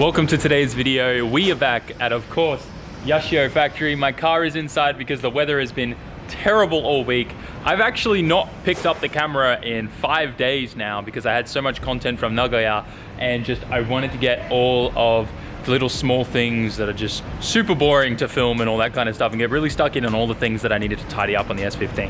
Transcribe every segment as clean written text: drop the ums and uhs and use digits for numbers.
Welcome to today's video. We are back at, of course, Yashio factory. My car is inside because the weather has been terrible all week. I've actually not picked up the camera in 5 days now because I had so much content from Nagoya and I wanted to get all of the little small things that are just super boring to film and all that kind of stuff and get really stuck in on all the things that I needed to tidy up on the S15.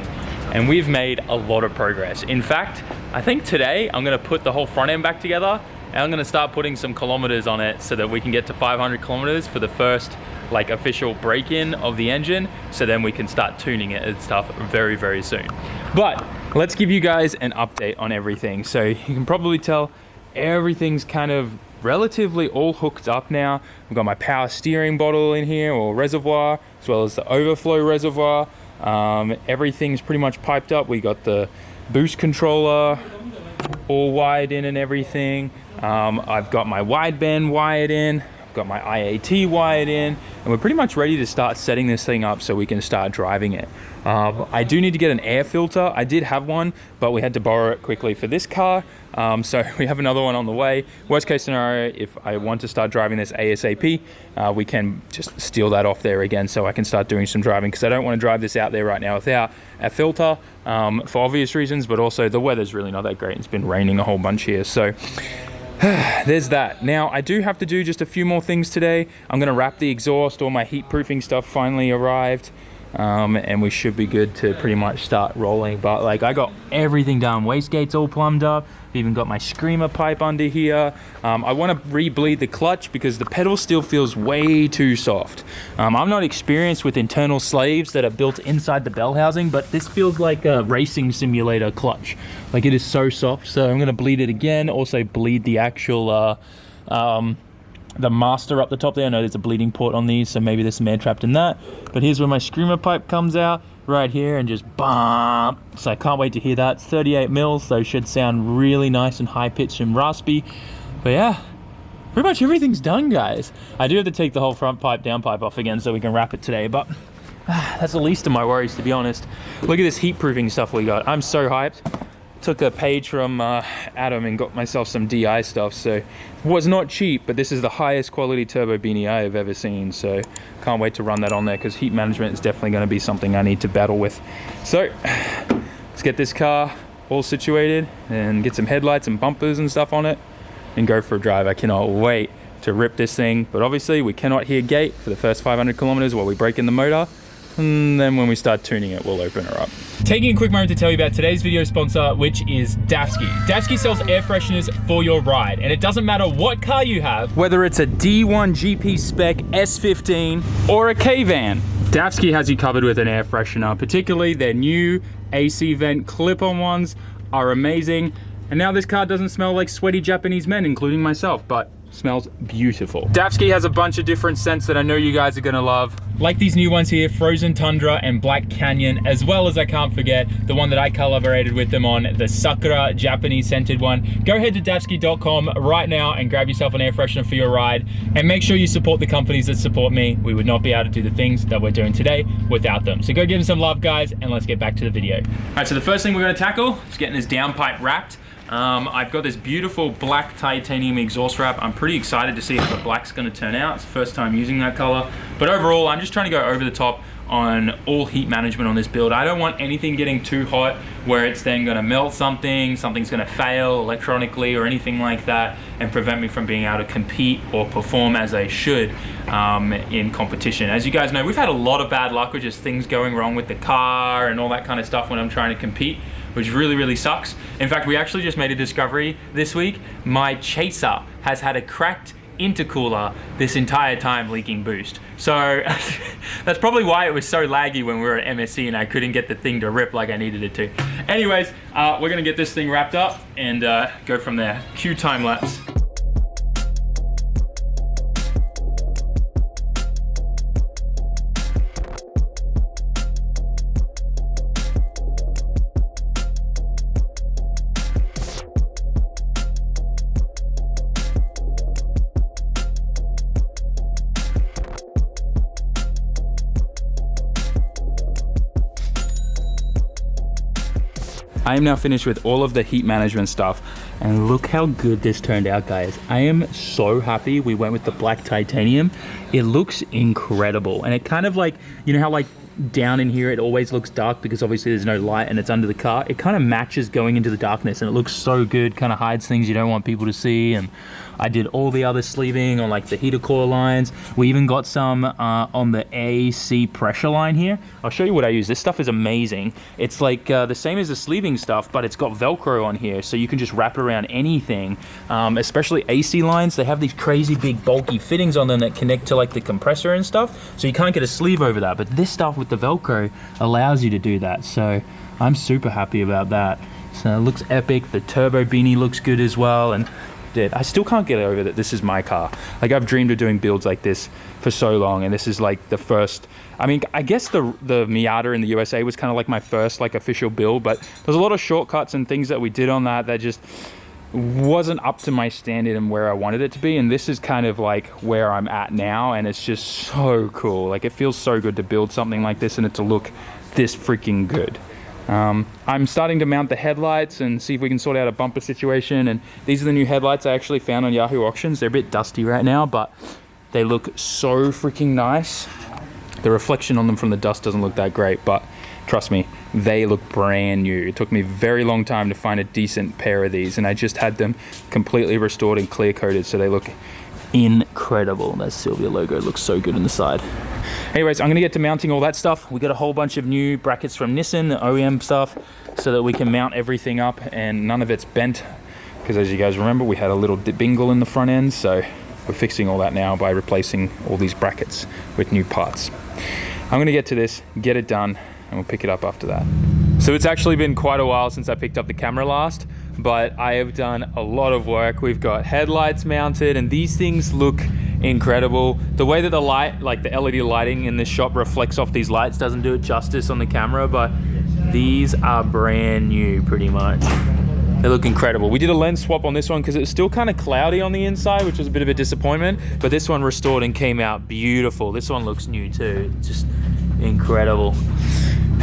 And we've made a lot of progress. In fact, I think today I'm gonna put the whole front end back together and I'm gonna start putting some kilometers on it so that we can get to 500 kilometers for the first official break-in of the engine, so then we can start tuning it and stuff very, very soon. But let's give you guys an update on everything. So you can probably tell everything's kind of relatively all hooked up now. We've got my power steering bottle in here, or reservoir, as well as the overflow reservoir. Everything's pretty much piped up. We got the boost controller all wired in and everything. I've got my wideband wired in, I've got my IAT wired in, and we're pretty much ready to start setting this thing up so we can start driving it. I do need to get an air filter. I did have one, but we had to borrow it quickly for this car. So we have another one on the way. Worst case scenario, if I want to start driving this ASAP, we can just steal that off there again so I can start doing some driving, because I don't want to drive this out there right now without a filter, for obvious reasons, but also the weather's really not that great. It's been raining a whole bunch here, so there's that. Now I do have to do just a few more things today. I'm going to wrap the exhaust. All my heat proofing stuff finally arrived, and we should be good to pretty much start rolling. But I got everything done. Wastegate's all plumbed up. I've even got my screamer pipe under here. I want to re-bleed the clutch because the pedal still feels way too soft. I'm not experienced with internal slaves that are built inside the bell housing, but this feels like a racing simulator clutch. It is so soft, so I'm going to bleed it again. Also bleed the actual the master up the top there. I know there's a bleeding port on these, so maybe there's some air trapped in that. But here's where my screamer pipe comes out, right here, and just bump. So I can't wait to hear that. It's 38 mils, so it should sound really nice and high pitched and raspy. But yeah, pretty much everything's done, guys. I do have to take the whole front pipe, down pipe off again so we can wrap it today, but that's the least of my worries, to be honest. Look at this heat proofing stuff we got. I'm so hyped. Took a page from Adam and got myself some DI stuff, so it was not cheap, but this is the highest quality turbo beanie I have ever seen, so can't wait to run that on there because heat management is definitely going to be something I need to battle with. So let's get this car all situated and get some headlights and bumpers and stuff on it and go for a drive. I cannot wait to rip this thing, but obviously we cannot hear gate for the first 500 kilometers while we break in the motor. And then when we start tuning it, we'll open her up. Taking a quick moment to tell you about today's video sponsor, which is Dafsky. Dafsky sells air fresheners for your ride, and it doesn't matter what car you have, whether it's a D1 GP spec S15 or a K-van. Dafsky has you covered with an air freshener. Particularly their new AC vent clip-on ones are amazing. And now this car doesn't smell like sweaty Japanese men, including myself, but smells beautiful. Dafsky has a bunch of different scents that I know you guys are gonna love. Like these new ones here, Frozen Tundra and Black Canyon, as well as, I can't forget, the one that I collaborated with them on, the Sakura Japanese scented one. Go ahead to dafsky.com right now and grab yourself an air freshener for your ride, and make sure you support the companies that support me. We would not be able to do the things that we're doing today without them. So go give them some love, guys, and let's get back to the video. All right, so the first thing we're gonna tackle is getting this downpipe wrapped. I've got this beautiful black titanium exhaust wrap. I'm pretty excited to see how the black's gonna turn out. It's the first time using that color. But overall, I'm just trying to go over the top on all heat management on this build. I don't want anything getting too hot where it's then gonna melt something, something's gonna fail electronically or anything like that and prevent me from being able to compete or perform as I should in competition. As you guys know, we've had a lot of bad luck with just things going wrong with the car and all that kind of stuff when I'm trying to compete, which really, really sucks. In fact, we actually just made a discovery this week. My chaser has had a cracked intercooler this entire time leaking boost. So that's probably why it was so laggy when we were at MSC and I couldn't get the thing to rip like I needed it to. Anyways, we're gonna get this thing wrapped up and go from there. Cue time lapse. I am now finished with all of the heat management stuff. And look how good this turned out, guys. I am so happy we went with the black titanium. It looks incredible. And it kind of like, you know how like down in here it always looks dark because obviously there's no light and it's under the car. It kind of matches going into the darkness and it looks so good, kind of hides things you don't want people to see. And I did all the other sleeving on like the heater core lines. We even got some on the AC pressure line here. I'll show you what I use. This stuff is amazing. It's like the same as the sleeving stuff, but it's got Velcro on here, so you can just wrap it around anything, especially AC lines. They have these crazy big bulky fittings on them that connect to like the compressor and stuff, so you can't get a sleeve over that. But this stuff with the Velcro allows you to do that, so I'm super happy about that. So it looks epic. The turbo beanie looks good as well. And I still can't get over that this is my car. Like, I've dreamed of doing builds like this for so long, and this is like the first. I mean, I guess the Miata in the USA was kind of like my first like official build, but there's a lot of shortcuts and things that we did on that just wasn't up to my standard and where I wanted it to be. And this is kind of like where I'm at now, and it's just so cool. Like, it feels so good to build something like this and it to look this freaking good. I'm starting to mount the headlights and see if we can sort out a bumper situation. And these are the new headlights I actually found on Yahoo Auctions. They're a bit dusty right now, but they look so freaking nice. The reflection on them from the dust doesn't look that great, but trust me, they look brand new. It took me a very long time to find a decent pair of these, and I just had them completely restored and clear coated, so they look incredible. That Silvia logo looks so good on the side. Anyways, I'm gonna get to mounting all that stuff. We got a whole bunch of new brackets from Nissan, the OEM stuff, so that we can mount everything up and none of it's bent, because as you guys remember, we had a little bingle in the front end, so we're fixing all that now by replacing all these brackets with new parts. I'm gonna get to this, get it done, and we'll pick it up after that. So it's actually been quite a while since I picked up the camera last, but I have done a lot of work. We've got headlights mounted, and these things look incredible. The way that the light, like the LED lighting in this shop, reflects off these lights doesn't do it justice on the camera, but these are brand new pretty much. They look incredible. We did a lens swap on this one because it was still kind of cloudy on the inside, which was a bit of a disappointment, but this one restored and came out beautiful. This one looks new too. It's just incredible.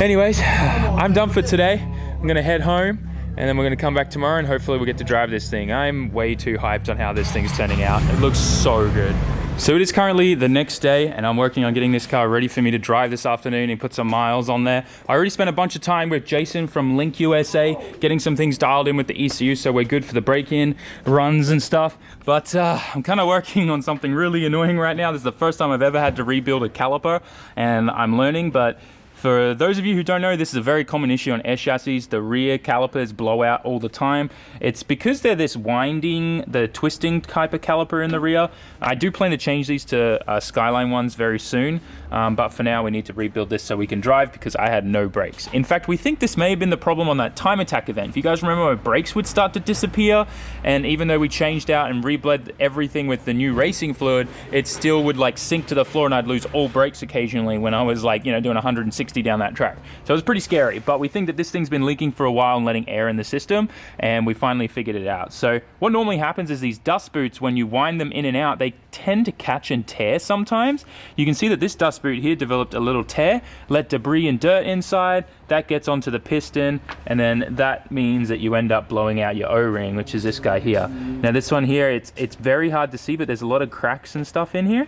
Anyways, I'm done for today. I'm gonna head home, and then we're gonna come back tomorrow and hopefully we'll get to drive this thing. I'm way too hyped on how this thing's turning out. It looks so good. So it is currently the next day, and I'm working on getting this car ready for me to drive this afternoon and put some miles on there. I already spent a bunch of time with Jason from Link USA, getting some things dialed in with the ECU, so we're good for the break-in runs and stuff. But I'm kind of working on something really annoying right now. This is the first time I've ever had to rebuild a caliper, and I'm learning, but for those of you who don't know, this is a very common issue on S chassis. The rear calipers blow out all the time. It's because they're this winding, the twisting type of caliper in the rear. I do plan to change these to Skyline ones very soon, but for now we need to rebuild this so we can drive, because I had no brakes. In fact, we think this may have been the problem on that time attack event. If you guys remember, my brakes would start to disappear, and even though we changed out and rebled everything with the new racing fluid, it still would like sink to the floor, and I'd lose all brakes occasionally when I was like, you know, doing 160 down that track. So it was pretty scary, but we think that this thing's been leaking for a while and letting air in the system, and we finally figured it out. So what normally happens is these dust boots, when you wind them in and out, they tend to catch and tear sometimes. You can see that this dust boot here developed a little tear, let debris and dirt inside, that gets onto the piston, and then that means that you end up blowing out your O-ring, which is this guy here. Now this one here, it's very hard to see, but there's a lot of cracks and stuff in here,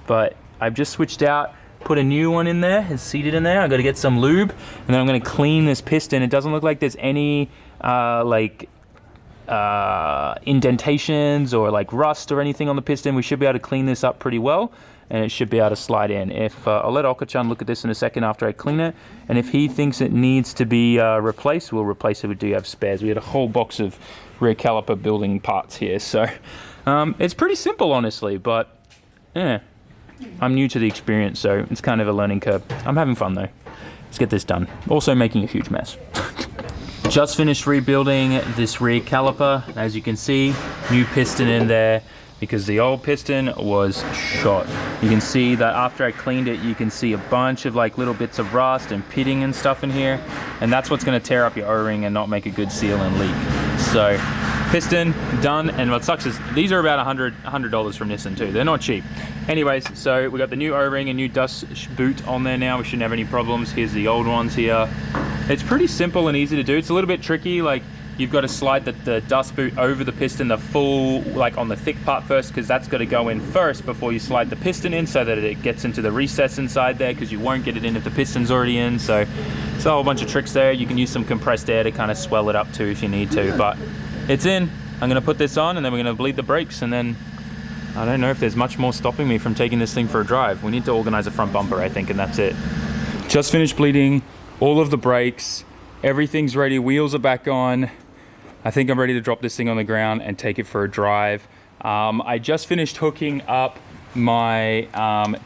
but I've just switched out, put a new one in there, it's seated in there. I got to get some lube, and then I'm going to clean this piston. It doesn't look like there's any indentations or like rust or anything on the piston. We should be able to clean this up pretty well, and it should be able to slide in. If I'll let Okachan look at this in a second after I clean it, and if he thinks it needs to be replaced, we'll replace it. We do have spares. We had a whole box of rear caliper building parts here, so it's pretty simple honestly, but yeah, I'm new to the experience, so it's kind of a learning curve. I'm having fun though. Let's get this done. Also making a huge mess. Just finished rebuilding this rear caliper. As you can see, new piston in there because the old piston was shot. You can see that after I cleaned it, you can see a bunch of like little bits of rust and pitting and stuff in here, and that's what's going to tear up your O-ring and not make a good seal and leak. So piston done, and what sucks is these are about $100 from Nissan too. They're not cheap. Anyways, so we got the new O-ring and new dust boot on there now. We shouldn't have any problems. Here's the old ones here. It's pretty simple and easy to do. It's a little bit tricky, like you've got to slide the dust boot over the piston, the full, like on the thick part first, because that's got to go in first before you slide the piston in, so that it gets into the recess inside there, because you won't get it in if the piston's already in. So it's a whole bunch of tricks there. You can use some compressed air to kind of swell it up too if you need to, but it's in. I'm gonna put this on and then we're gonna bleed the brakes, and then I don't know if there's much more stopping me from taking this thing for a drive. We need to organize a front bumper, I think, and that's it. Just finished bleeding all of the brakes. Everything's ready. Wheels are back on. I think I'm ready to drop this thing on the ground and take it for a drive. I just finished hooking up my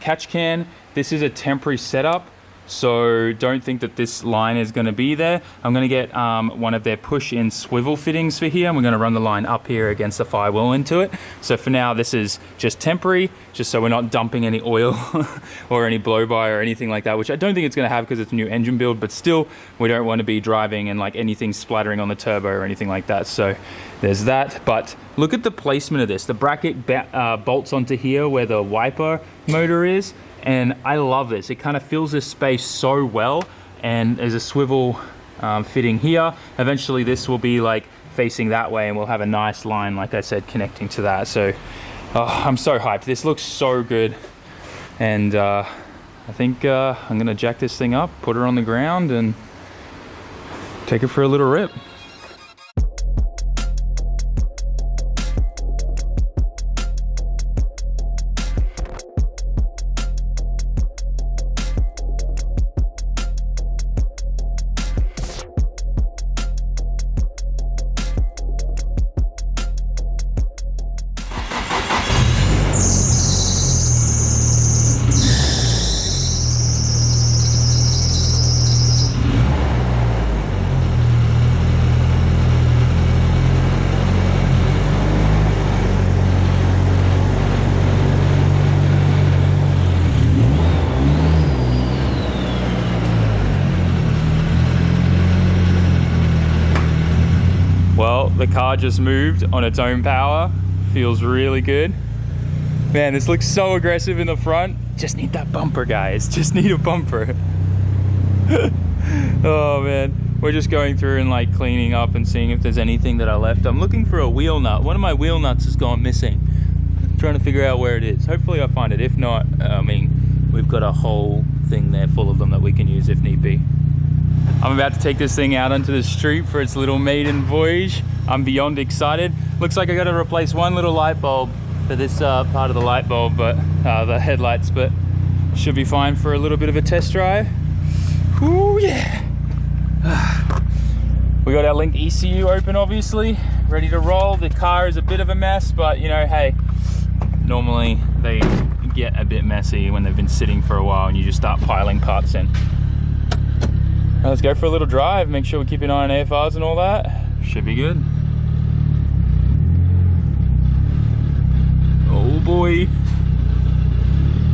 catch can. This is a temporary setup, so don't think that this line is going to be there. I'm going to get one of their push-in swivel fittings for here, and we're going to run the line up here against the firewall into it. So for now, this is just temporary, just so we're not dumping any oil or any blow-by or anything like that, which I don't think it's going to have because it's a new engine build, but still, we don't want to be driving and like anything splattering on the turbo or anything like that. So there's that. But look at the placement of this. The bracket bolts onto here where the wiper motor is. And I love this. It kind of fills this space so well. And there's a swivel fitting here. Eventually this will be like facing that way, and we'll have a nice line, like I said, connecting to that. So I'm so hyped. This looks so good. And I think I'm gonna jack this thing up, put her on the ground, and take it for a little rip. Well, the car just moved on its own power. Feels really good. Man, this looks so aggressive in the front. Just need that bumper, guys. Just need a bumper. Oh man, we're just going through and like cleaning up and seeing if there's anything that I left. I'm looking for a wheel nut. One of my wheel nuts has gone missing. I'm trying to figure out where it is. Hopefully I find it. If not, I mean, we've got a whole thing there full of them that we can use if need be. I'm about to take this thing out onto the street for its little maiden voyage. I'm beyond excited. Looks like I got to replace one little light bulb for this part of the light bulb, but the headlights, but should be fine for a little bit of a test drive. Ooh, yeah. We got our Link ECU open, obviously, ready to roll. The car is a bit of a mess, but you know, hey, normally they get a bit messy when they've been sitting for a while and you just start piling parts in. Now let's go for a little drive. Make sure we keep an eye on AFRs and all that. Should be good. Oh boy.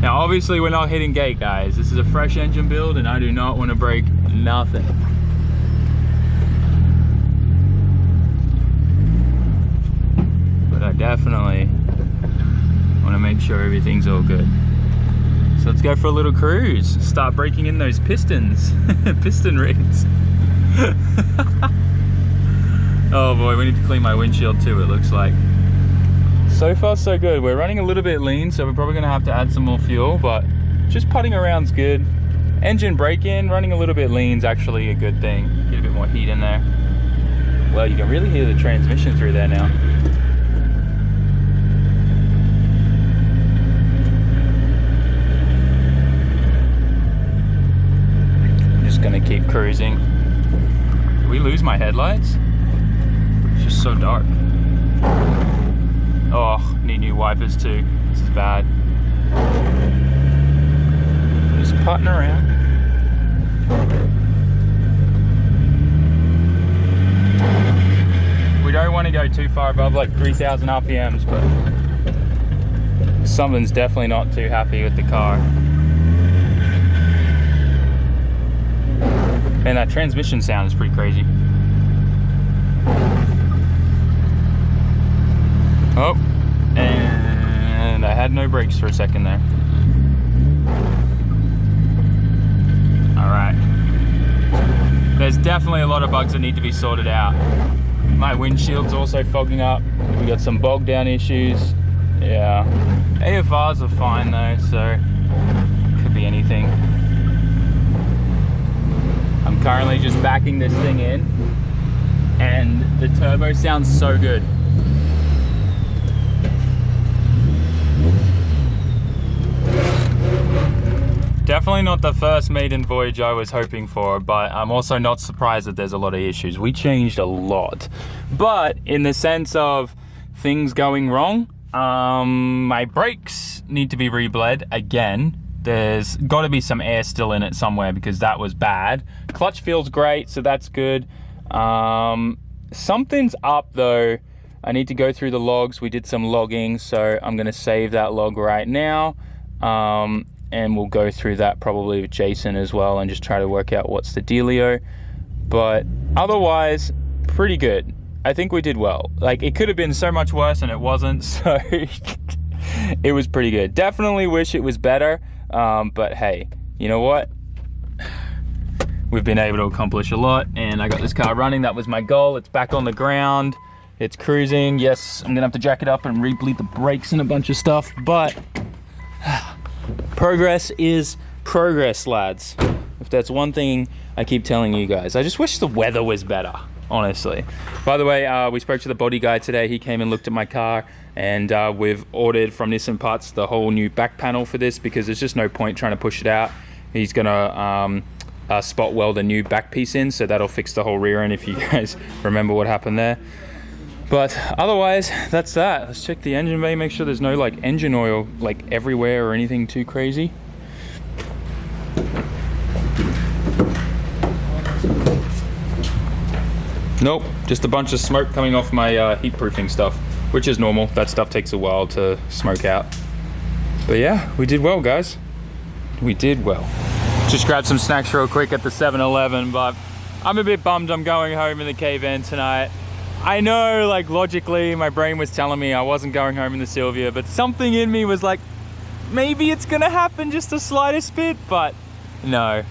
Now obviously we're not hitting gate, guys. This is a fresh engine build and I do not want to break nothing. But I definitely want to make sure everything's all good. So let's go for a little cruise. Start breaking in those pistons. Piston rings. Oh boy, we need to clean my windshield too, it looks like. So far so good. We're running a little bit lean, so we're probably gonna have to add some more fuel, but just putting around's good. Engine break-in, running a little bit lean is actually a good thing. Get a bit more heat in there. Well, you can really hear the transmission through there now. Gonna keep cruising. Did we lose my headlights? It's just so dark. Oh, need new wipers too. This is bad. Just putting around. We don't want to go too far above like 3,000 RPMs, but something's definitely not too happy with the car. Man, that transmission sound is pretty crazy. Oh, and I had no brakes for a second there. All right. There's definitely a lot of bugs that need to be sorted out. My windshield's also fogging up. We got some bog down issues. Yeah. AFRs are fine though, so could be anything. I'm currently just backing this thing in, and the turbo sounds so good. Definitely not the first Maiden voyage I was hoping for, but I'm also not surprised that there's a lot of issues. We changed a lot, but in the sense of things going wrong, my brakes need to be rebled again. There's got to be some air still in it somewhere because that was bad. Clutch feels great, so that's good. Something's up though. I need to go through the logs. We did some logging, so I'm gonna save that log right now. And we'll go through that probably with Jason as well and just try to work out what's the dealio. But otherwise, pretty good. I think we did well. Like, it could have been so much worse and it wasn't, so it was pretty good. Definitely wish it was better, but hey, you know what? We've been able to accomplish a lot, and I got this car running. That was my goal. It's back on the ground. It's cruising. Yes, I'm gonna have to jack it up and re-bleed the brakes and a bunch of stuff, but progress is progress, lads. If that's one thing I keep telling you guys. I just wish the weather was better, honestly. By the way, we spoke to the body guy today. He came and looked at my car, and we've ordered from Nissan Parts the whole new back panel for this because there's just no point trying to push it out. He's gonna spot weld a new back piece in, so that'll fix the whole rear end if you guys remember what happened there. But otherwise, that's that. Let's check the engine bay, make sure there's no like engine oil like everywhere or anything too crazy. Nope, just a bunch of smoke coming off my heat proofing stuff, which is normal. That stuff takes a while to smoke out. But yeah, we did well, guys. We did well. Just grabbed some snacks real quick at the 7-Eleven, but I'm a bit bummed I'm going home in the K-Van tonight. I know, like, logically, my brain was telling me I wasn't going home in the Silvia, but something in me was like, maybe it's gonna happen just the slightest bit, but no.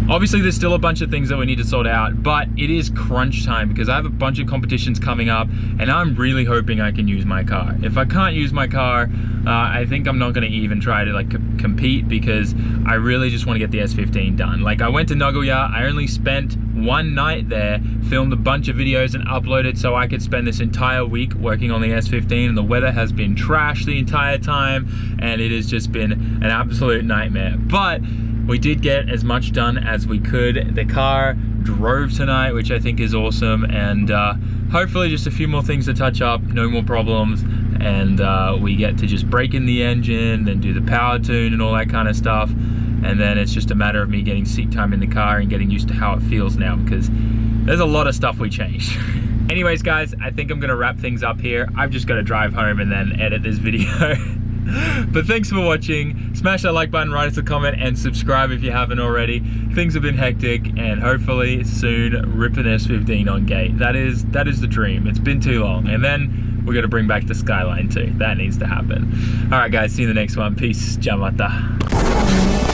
Obviously, there's still a bunch of things that we need to sort out, but it is crunch time because I have a bunch of competitions coming up, and I'm really hoping I can use my car. If I can't use my car, I think I'm not gonna even try to like compete because I really just want to get the S15 done. Like, I went to Nagoya, I only spent one night there, filmed a bunch of videos and uploaded so I could spend this entire week working on the S15, and the weather has been trash the entire time, and it has just been an absolute nightmare. But we did get as much done as we could. The car drove tonight, which I think is awesome, and hopefully just a few more things to touch up, no more problems, and we get to just break in the engine, then do the power tune and all that kind of stuff, and then it's just a matter of me getting seat time in the car and getting used to how it feels now, because there's a lot of stuff we changed. Anyways, guys, I think I'm gonna wrap things up here. I've just got to drive home and then edit this video. But thanks for watching. Smash that like button, write us a comment, and subscribe if you haven't already. Things have been hectic, and hopefully soon rip an S15 on gate. That is the dream. It's been too long, and then we're gonna bring back the Skyline too. That needs to happen. All right, guys, see you in the next one. Peace. Jamata.